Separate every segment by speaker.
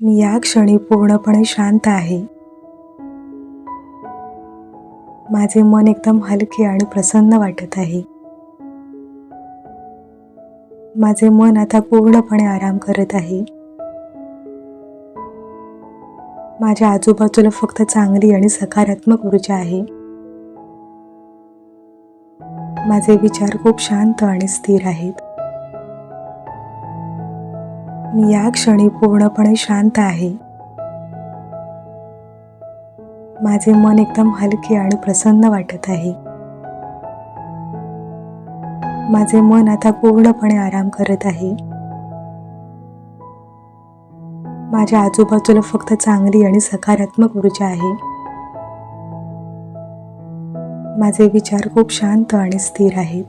Speaker 1: मी या क्षणी पूर्णपणे शांत आहे. माझे मन एकदम हलके आणि प्रसन्न वाटत आहे. माझे मन आता पूर्णपणे आराम करत आहे. माझ्या आजूबाजूला फक्त चांगली आणि सकारात्मक ऊर्जा आहे. माझे विचार खूप शांत आणि स्थिर आहेत. मी या क्षणी पूर्णपणे शांत आहे. माझे मन एकदम हलके आणि प्रसन्न वाटत आहे. माझे मन आता पूर्णपणे आराम करत आहे. माझ्या आजूबाजूला फक्त चांगली आणि सकारात्मक ऊर्जा आहे. माझे विचार खूप शांत आणि स्थिर आहेत.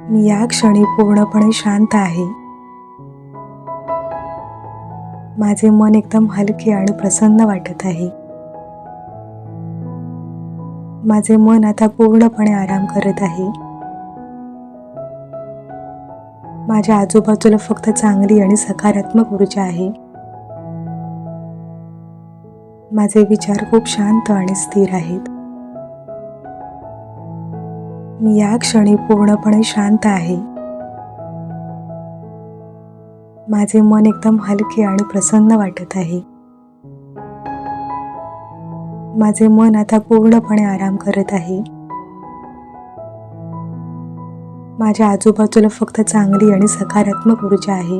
Speaker 1: मी या क्षणी पूर्णपणे शांत आहे. माझे मन एकदम हलके आणि प्रसन्न वाटत आहे. माझे मन आता पूर्णपणे आराम करत आहे. माझ्या आजूबाजूला फक्त चांगली आणि सकारात्मक ऊर्जा आहे. माझे विचार खूप शांत आणि स्थिर आहेत. मी या क्षणी पूर्णपणे शांत आहे. माझे मन एकदम हलके आणि प्रसन्न वाटत आहे. माझे मन आता पूर्णपणे आराम करत आहे. माझ्या आजूबाजूला फक्त चांगली आणि सकारात्मक ऊर्जा आहे.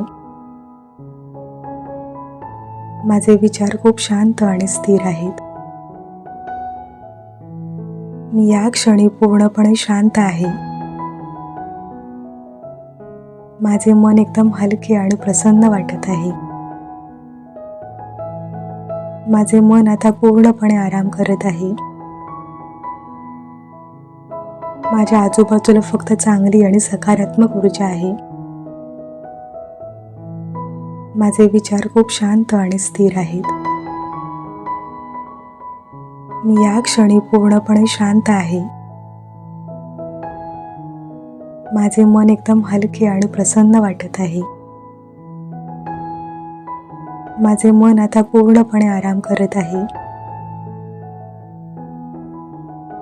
Speaker 1: माझे विचार खूप शांत आणि स्थिर आहेत. मी या क्षणी पूर्णपणे शांत आहे. माझे मन एकदम हलके आणि प्रसन्न वाटत आहे. माझे मन आता पूर्णपणे आराम करत आहे. माझ्या आजूबाजूला फक्त चांगली आणि सकारात्मक ऊर्जा आहे. माझे विचार खूप शांत आणि स्थिर आहेत. मी या क्षणी पूर्णपणे शांत आहे. माझे मन एकदम हलके आणि प्रसन्न वाटत आहे. माझे मन आता पूर्णपणे आराम करत आहे.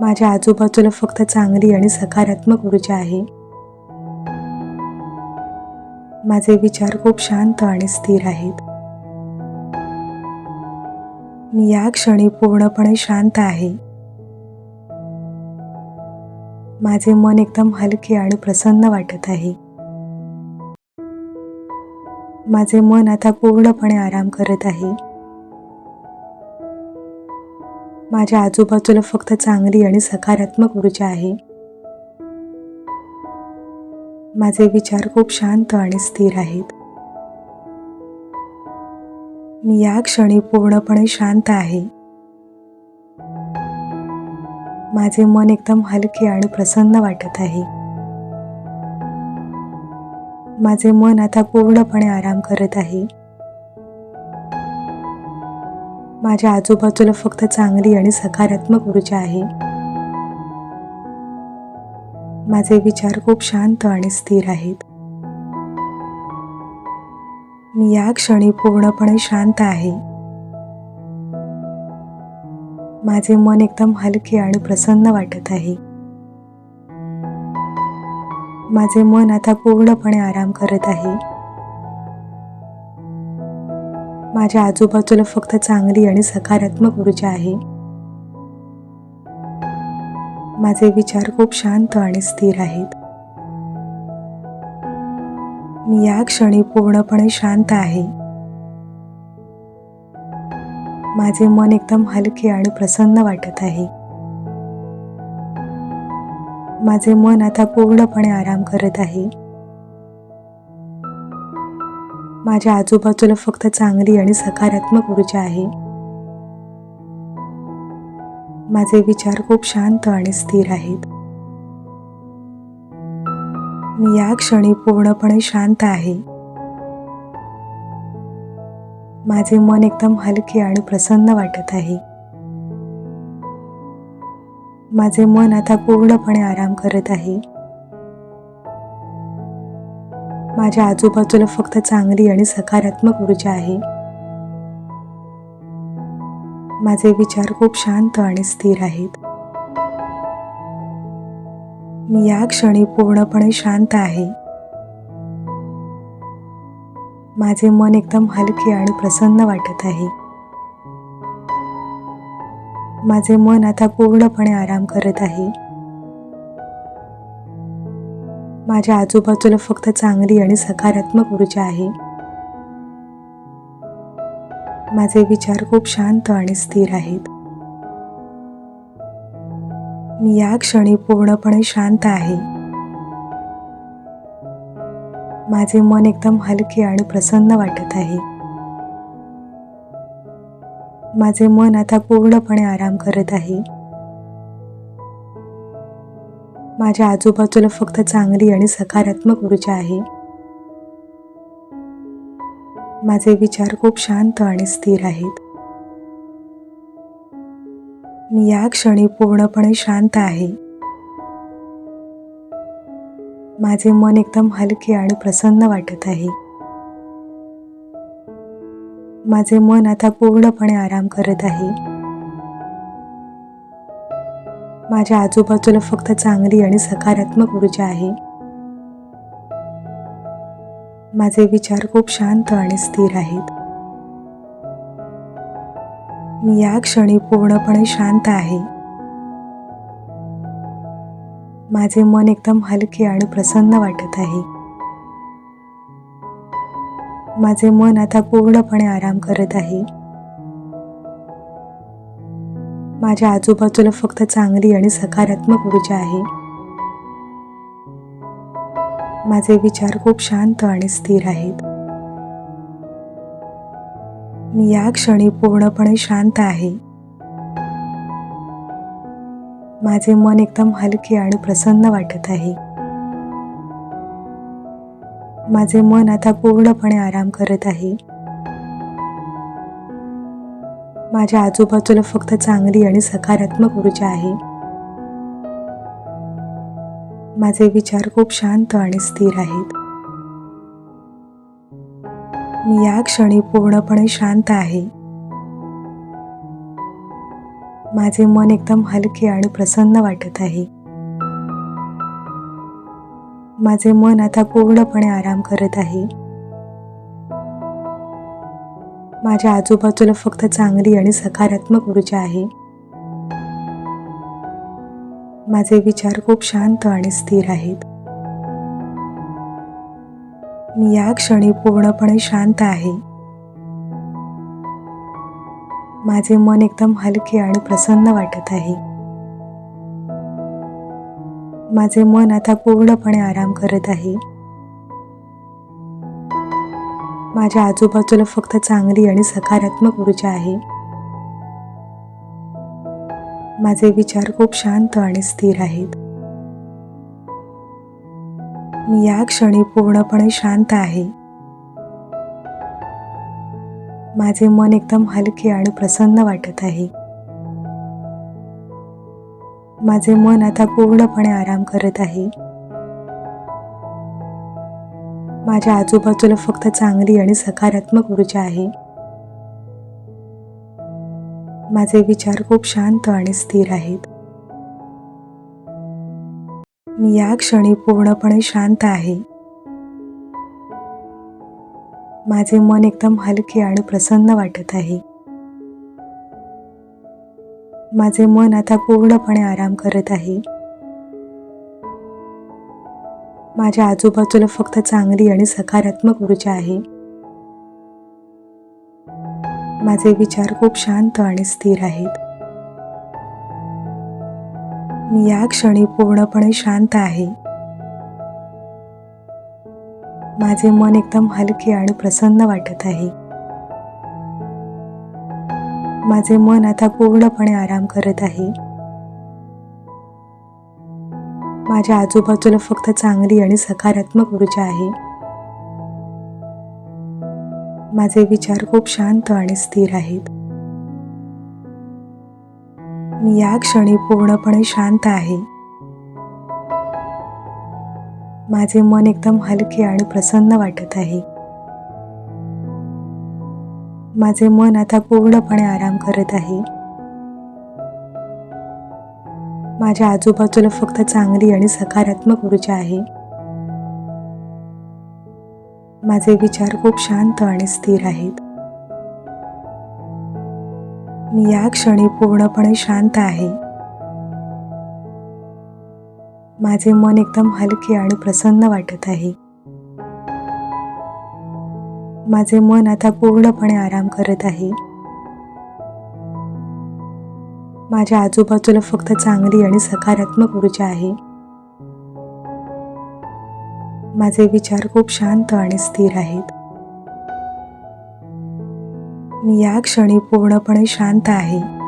Speaker 1: माझ्या आजूबाजूला फक्त चांगली आणि सकारात्मक ऊर्जा आहे. माझे विचार खूप शांत आणि स्थिर आहेत. मी या क्षणी पूर्णपणे शांत आहे. माझे मन एकदम हलके आणि प्रसन्न वाटत आहे. माझे मन आता पूर्णपणे आराम करत आहे. माझ्या आजूबाजूला फक्त चांगली आणि सकारात्मक ऊर्जा आहे. माझे विचार खूप शांत आणि स्थिर आहेत. मी या क्षणी पूर्णपणे शांत आहे. माझे मन एकदम हलके आणि प्रसन्न वाटत आहे. माझे मन आता पूर्णपणे आराम करत आहे. माझ्या आजूबाजूला फक्त चांगली आणि सकारात्मक ऊर्जा आहे. माझे विचार खूप शांत आणि स्थिर आहेत. मी या क्षणी पूर्णपणे शांत आहे. माझे मन एकदम हलके आणि प्रसन्न वाटत आहे. माझे मन आता पूर्णपणे आराम करत आहे. माझ्या आजूबाजूला फक्त चांगली आणि सकारात्मक ऊर्जा आहे. माझे विचार खूप शांत आणि स्थिर आहेत. मी या क्षणी पूर्णपणे शांत आहे. माझे मन एकदम हलके आणि प्रसन्न वाटत आहे. माझे मन आता पूर्णपणे आराम करत आहे. माझ्या आजूबाजूला फक्त चांगली आणि सकारात्मक ऊर्जा आहे. माझे विचार खूप शांत आणि स्थिर आहेत. मी या क्षणी पूर्णपणे शांत आहे. माझे मन एकदम हलके आणि प्रसन्न वाटत आहे. माझे मन आता पूर्णपणे आराम करत आहे. माझ्या आजूबाजूला फक्त चांगली आणि सकारात्मक ऊर्जा आहे. माझे विचार खूप शांत आणि स्थिर आहेत. मी या क्षणी पूर्णपणे शांत आहे. माझे मन एकदम हलके आणि प्रसन्न वाटत आहे. माझे मन आता पूर्णपणे आराम करत आहे. माझ्या आजूबाजूला फक्त चांगली आणि सकारात्मक ऊर्जा आहे. माझे विचार खूप शांत आणि स्थिर आहेत. मी या क्षणी पूर्णपणे शांत आहे. माझे मन एकदम हलके आणि प्रसन्न वाटत आहे. माझे मन आता पूर्णपणे आराम करत आहे. माझ्या आजूबाजूला फक्त चांगली आणि सकारात्मक ऊर्जा आहे. माझे विचार खूप शांत आणि स्थिर आहेत. मी या क्षणी पूर्णपणे शांत आहे. माझे मन एकदम हलके आणि प्रसन्न वाटत आहे. माझे मन आता पूर्णपणे आराम करत आहे. माझ्या आजूबाजूला फक्त चांगली आणि सकारात्मक ऊर्जा आहे. माझे विचार खूप शांत आणि स्थिर आहेत. मी या क्षणी पूर्णपणे शांत आहे. माझे मन एकदम हलके आणि प्रसन्न वाटत आहे. माझे मन आता पूर्णपणे आराम करत आहे. माझ्या आजूबाजूला फक्त चांगली आणि सकारात्मक ऊर्जा आहे. माझे विचार खूप शांत आणि स्थिर आहेत. मी या क्षणी पूर्णपणे शांत आहे. माझे मन एकदम हलके आणि प्रसन्न वाटत आहे. माझे मन आता पूर्णपणे आराम करत आहे. माझ्या आजूबाजूला फक्त चांगली आणि सकारात्मक ऊर्जा आहे. माझे विचार खूप शांत आणि स्थिर आहेत. मी या क्षणी पूर्णपणे शांत आहे. माझे मन एकदम हलके आणि प्रसन्न वाटत आहे. माझे मन आता पूर्णपणे आराम करत आहे. माझ्या आजूबाजूला फक्त चांगली आणि सकारात्मक ऊर्जा आहे. माझे विचार खूप शांत आणि स्थिर आहेत. मी या क्षणी पूर्णपणे शांत आहे. माझे मन एकदम हलके आणि प्रसन्न वाटत आहे. माझे मन आता पूर्णपणे आराम करत आहे. माझ्या आजूबाजूला फक्त चांगली आणि सकारात्मक ऊर्जा आहे. माझे विचार खूप शांत आणि स्थिर आहेत. मी या क्षणी पूर्णपणे शांत आहे. माझे मन एकदम हलके आणि प्रसन्न वाटत आहे. माझे मन आता पूर्णपणे आराम करत आहे. माझ्या आजूबाजूला फक्त चांगली आणि सकारात्मक ऊर्जा आहे. माझे विचार खूप शांत आणि स्थिर आहेत. मी या क्षणी पूर्णपणे शांत आहे. माझे मन एकदम हलके आणि प्रसन्न वाटत आहे. माझे मन आता पूर्णपणे आराम करत आहे. माझ्या आजूबाजूला फक्त चांगली आणि सकारात्मक ऊर्जा आहे. माझे विचार खूप शांत आणि स्थिर आहेत. मी या क्षणी पूर्णपणे शांत आहे. माझे मन एकदम हलके आणि प्रसन्न वाटत आहे. माझे मन आता पूर्णपणे आराम करत आहे. माझ्या आजूबाजूला फक्त चांगली आणि सकारात्मक ऊर्जा आहे. माझे विचार खूप शांत आणि स्थिर आहेत. मी या क्षणी पूर्णपणे शांत आहे. माझे मन एकदम हलके आणि प्रसन्न वाटत आहे. माझे मन आता पूर्णपणे आराम करत आहे. माझ्या आजूबाजूला फक्त चांगली आणि सकारात्मक ऊर्जा आहे. माझे विचार खूप शांत आणि स्थिर आहेत. मी या क्षणी पूर्णपणे शांत आहे. माझे मन एकदम हलके आणि प्रसन्न वाटत आहे. माझे मन आता पूर्णपणे आराम करत आहे. माझ्या आजूबाजूला फक्त चांगली आणि सकारात्मक ऊर्जा आहे. माझे विचार खूप शांत आणि स्थिर आहेत. मी या क्षणी पूर्णपणे शांत आहे.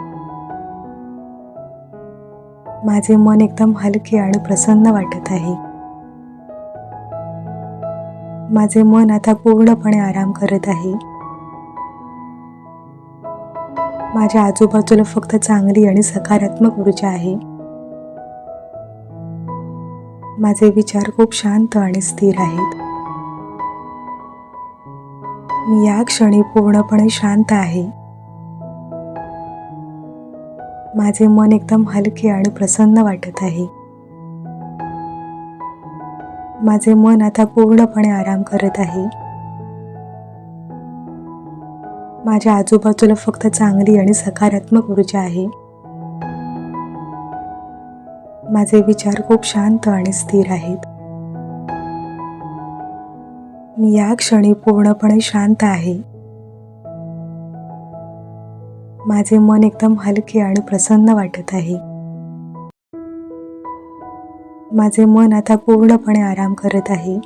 Speaker 1: माझे मन एकदम हलके आणि प्रसन्न वाटत आहे. माझे मन आता पूर्णपणे आराम करत आहे. माझ्या आजूबाजूला फक्त चांगली आणि सकारात्मक ऊर्जा आहे. माझे विचार खूप शांत आणि स्थिर आहेत. मी या क्षणी पूर्णपणे शांत आहे. माझे मन एकदम हलके आणि प्रसन्न वाटत आहे. माझे मन आता पूर्णपणे आराम करत आहे. माझ्या आजूबाजूला फक्त चांगली आणि सकारात्मक ऊर्जा आहे. माझे विचार खूप शांत आणि स्थिर आहेत. मी या क्षणी पूर्णपणे शांत आहे. माझे मन एकदम हलके आणि प्रसन्न वाटत आहे. माझे मन आता पूर्णपणे आराम करत आहे.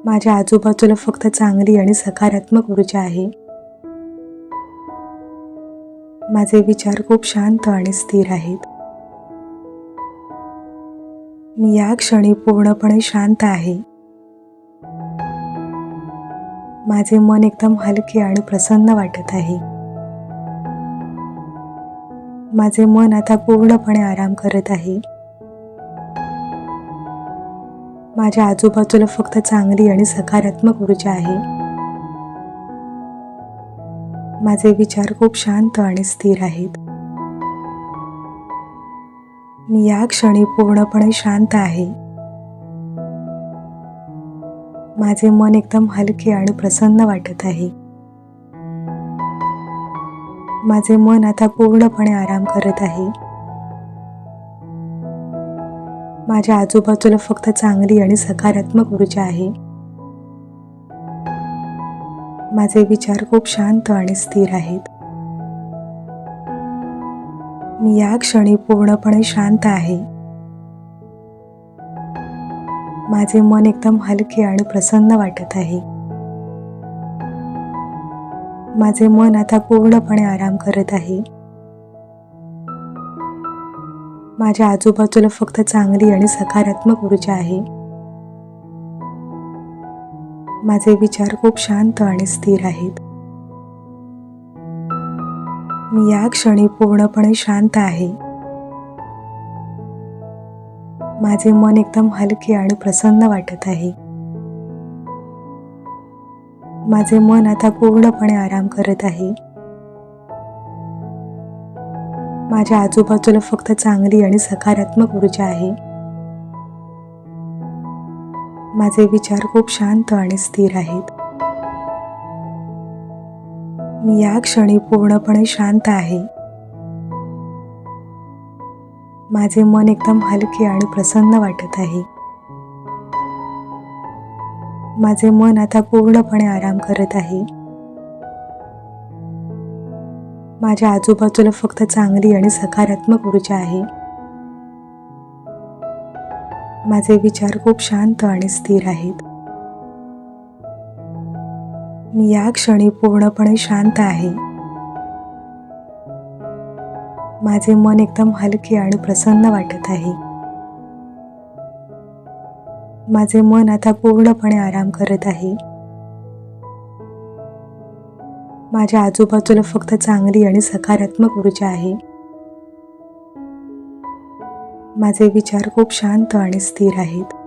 Speaker 1: माझ्या आजूबाजूला फक्त चांगली आणि सकारात्मक ऊर्जा आहे. माझे विचार खूप शांत आणि स्थिर आहेत. मी या क्षणी पूर्णपणे शांत आहे. माझे मन एकदम हलके आणि प्रसन्न वाटत आहे. माझे मन आता पूर्णपणे आराम करत आहे. माझ्या आजूबाजूला फक्त चांगली आणि सकारात्मक ऊर्जा आहे. माझे विचार खूप शांत आणि स्थिर आहेत. मी या क्षणी पूर्णपणे शांत आहे. माझे मन एकदम हलके आणि प्रसन्न वाटत आहे. माझे मन आता पूर्णपणे आराम करत आहे. माझ्या आजूबाजूला फक्त चांगली आणि सकारात्मक ऊर्जा आहे. माझे विचार खूप शांत आणि स्थिर आहेत. मी या क्षणी पूर्णपणे शांत आहे. माझे मन एकदम हलके आणि प्रसन्न वाटत आहे. माझे मन आता पूर्णपणे आराम करत आहे. माझ्या आजूबाजूला फक्त चांगली आणि सकारात्मक ऊर्जा आहे. माझे विचार खूप शांत आणि स्थिर आहेत. मी या क्षणी पूर्णपणे शांत आहे. माझे मन एकदम हलके आणि प्रसन्न वाटत आहे. माझे मन आता पूर्णपणे आराम करत आहे. माझ्या आजूबाजूला फक्त चांगली आणि सकारात्मक ऊर्जा आहे. माझे विचार खूप शांत आणि स्थिर आहेत. मी या क्षणी पूर्णपणे शांत आहे. माझे मन एकदम हलके आणि प्रसन्न वाटत आहे. माझे मन आता पूर्णपणे आराम करत आहे. माझ्या आजूबाजूला फक्त चांगली आणि सकारात्मक ऊर्जा आहे. माझे विचार खूप शांत आणि स्थिर आहेत. मी या क्षणी पूर्णपणे शांत आहे. माझे मन एकदम हलके आणि प्रसन्न वाटत आहे. माझे मन आता पूर्णपणे आराम करत आहे. माझ्या आजूबाजूला फक्त चांगली आणि सकारात्मक ऊर्जा आहे. माझे विचार खूप शांत आणि स्थिर आहेत.